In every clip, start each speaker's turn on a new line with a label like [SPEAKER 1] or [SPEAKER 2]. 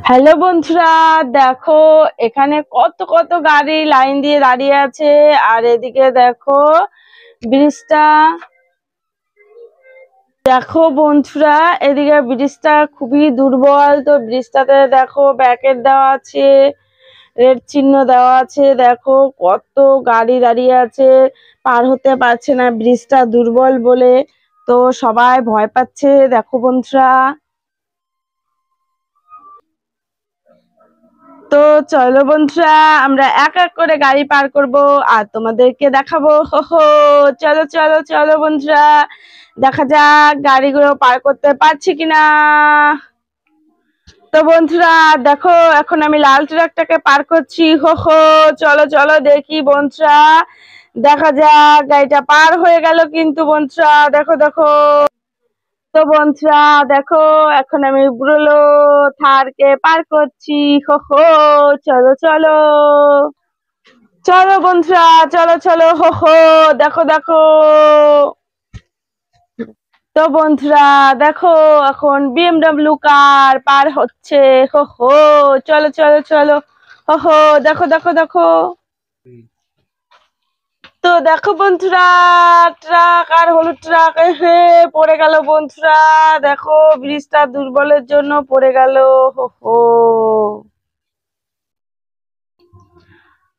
[SPEAKER 1] Hello বন্ধুরা, দেখো এখানে কত কত গাড়ি লাইন দিয়ে দাঁড়িয়ে আছে। আর এদিকে দেখো ব্রিজটা, দেখো বন্ধুরা এদিকে ব্রিজটা খুবই দুর্বল। তো ব্রিজটাতে দেখো ব্যারিকেড দেওয়া আছে, রেড চিহ্ন দেওয়া আছে। দেখো কত গাড়ি দাঁড়িয়ে আছে, পার হতে পারছে না ব্রিজটা দুর্বল বলে। তো সবাই ভয় পাচ্ছে দেখো বন্ধুরা। তো চলো বন্ধুরা, আমরা এক এক করে গাড়ি পার করব আর তোমাদেরকে দেখাবো। হো হো, চলো চলো চলো বন্ধুরা, দেখা যাক গাড়িগুলো পার করতে পারছি কিনা। তো বন্ধুরা দেখো, এখন আমি লাল ট্রাকটাকে পার করছি। হো হো, চলো চলো দেখি বন্ধুরা, দেখা যাক গাড়িটা পার হয়ে গেল কিন্তু বন্ধুরা। দেখো দেখো, তো বন্ধুরা দেখো, এখন আমি ব্রুলো থারকে পার করছি। হো হো, চলো চলো চলো বন্ধুরা, চলো চলো। হো হো, দেখো দেখো। তো বন্ধুরা দেখো, এখন বিএমডব্লিউ কার পার হচ্ছে। হো হো, চলো চলো চলো। হো হো, দেখো দেখো দেখো। তো দেখো বন্ধুরা, ট্রাক আর হলুদ ট্রাক হে পড়ে গেল বন্ধুরা। দেখো ব্রিজটা দুর্বলের জন্য পড়ে গেল। হো হো,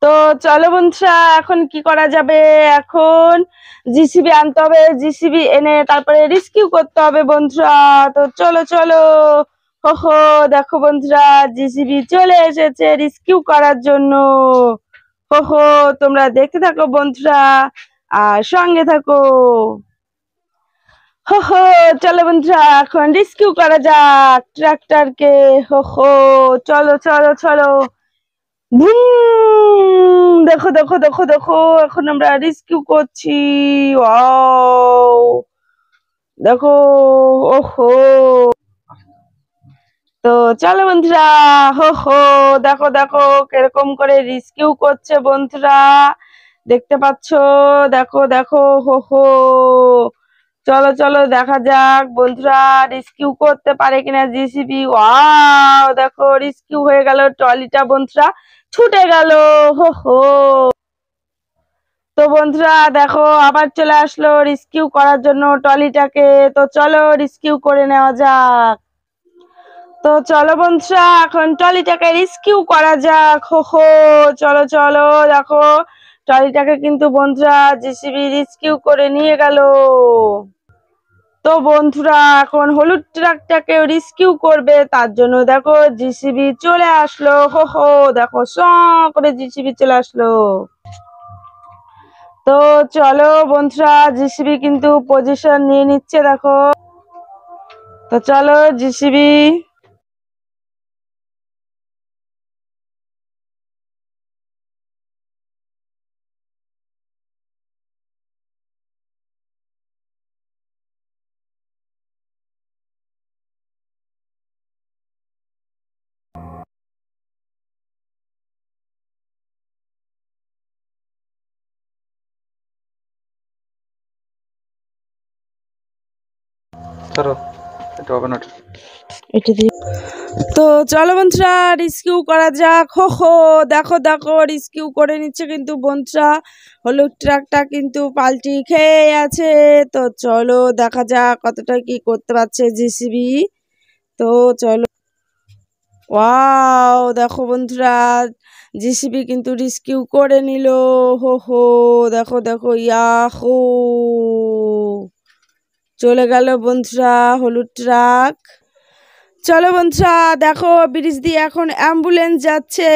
[SPEAKER 1] তো চলো বন্ধুরা, এখন কি করা যাবে? এখন জিসিবি আনতে হবে, জিসিবি এনে তারপরে রেস্কিউ করতে হবে বন্ধুরা। তো চলো চলো। হো হো, দেখো বন্ধুরা, জিসিবি চলে এসেছে রেস্কিউ করার জন্য। হো হো, তোমরা দেখতে থাকো বন্ধুরা আর সঙ্গে থাকো। হো হো, চলো বন্ধুরা, এখন রেস্কিউ করা যাক ট্রাক্টরকে। হো হো, চলো চলো চলো। বুম, দেখো দেখো দেখো দেখো, এখন আমরা রেস্কিউ করছি। ওয়াও, দেখো, ওহো। তো চলো বন্ধুরা, হো হো, দেখো দেখো কিরকম করে রেস্কিউ করছে বন্ধুরা, দেখতে পাচ্ছ? দেখো দেখো, হো হো, চলো চলো দেখা যাক বন্ধুরা রেস্কিউ করতে পারে কিনা জিসিবি। ওয়াও, দেখো রেস্কিউ হয়ে গেল ট্রলিটা বন্ধুরা, ছুটে গেল। হো হো, তো বন্ধুরা দেখো আবার চলে আসলো রেস্কিউ করার জন্য ট্রলিটাকে। তো চলো রেস্কিউ করে নেওয়া যাক। তো চলো বন্ধুরা, এখন ট্রলিটাকে রেস্কিউ করা যাক। হো হো, চলো চলো। দেখো ট্রলিটাকে কিন্তু বন্ধুরা জিসিবি রেস্কিউ করে নিয়ে গেল। তো বন্ধুরা এখন হলুদ ট্রাকটাকে রেস্কিউ করবে, তার জন্য দেখো জিসিবি চলে আসলো। হো হো, দেখো স করে জিসিবি চলে আসলো। তো চলো বন্ধুরা, জিসিবি কিন্তু পজিশন নিয়ে নিচ্ছে দেখো। তো চলো জিসিবি,
[SPEAKER 2] ধরো এটা হবে না।
[SPEAKER 1] এটা দিয়ে। তো চলো বন্ধুরা, রেস্কিউ করা যাক। হো হো, দেখো দেখো রেস্কিউ করে নিচ্ছে কিন্তু বন্ধুরা, হলুদ ট্রাকটা কিন্তু পাল্টি খেয়ে আছে। তো চলো দেখা যাক কতটা কি করতে পারছে জিসিবি। তো চলো, ওয়াও, দেখো বন্ধুরা জিসিবি কিন্তু রেস্কিউ করে নিল। হো হো, দেখো দেখো, ইয়াহু, চলে গেল বন্ধুরা হলুদ ট্রাক। চলো বন্ধুরা দেখো, ব্রিজ দিয়ে এখন অ্যাম্বুলেন্স যাচ্ছে।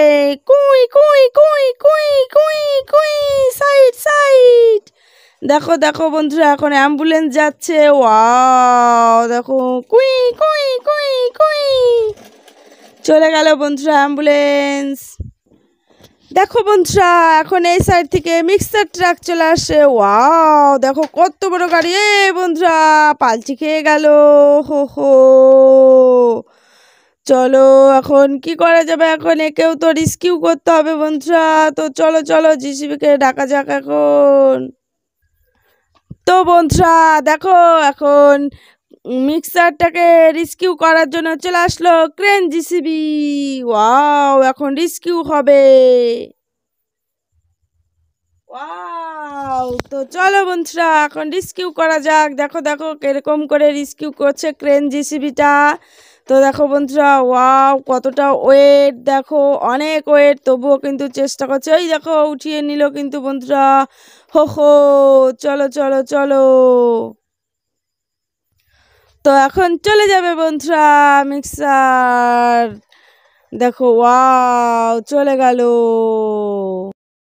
[SPEAKER 1] কুই কুই কুই কুই কুই কুই, সাইড সাইড। দেখো দেখো বন্ধুরা, এখন অ্যাম্বুলেন্স যাচ্ছে। ওয়াও, দেখো, কুই কুই কুই কুই, চলে গেল বন্ধুরা অ্যাম্বুলেন্স। দেখো বন্ধুরা, এখন এই সাইড থেকে মিক্সার ট্রাক চলে আসে। ওয়াও, দেখো কত বড় গাড়ি, এ বন্ধুরা পালটি খেয়ে গেল। হো হো, চলো এখন কি করা যাবে? এখন একেও তো রেস্কিউ করতে হবে বন্ধুরা। তো চলো চলো জিসিবিকে ডাকা যাক এখন। তো বন্ধুরা দেখো, এখন মিক্সারটাকে রেস্কিউ করার জন্য চলে আসলো ক্রেন জিসিবি। ওয়াও, এখন রেস্কিউ হবে। ওয়াও, তো চলো বন্ধুরা এখন রেস্কিউ করা যাক। দেখো দেখো কিরকম করে রেস্কিউ করছে ক্রেন জিসিবিটা। তো দেখো বন্ধুরা, ওয়াও কতটা ওয়েট, দেখো অনেক ওয়েট, তবুও কিন্তু চেষ্টা করছে। ওই দেখো উঠিয়ে নিল কিন্তু বন্ধুরা। হো হো, চলো চলো চলো। তো এখন চলে যাবে বন্ধুরা মিক্সার। দেখো ওয়াও, চলে গেল।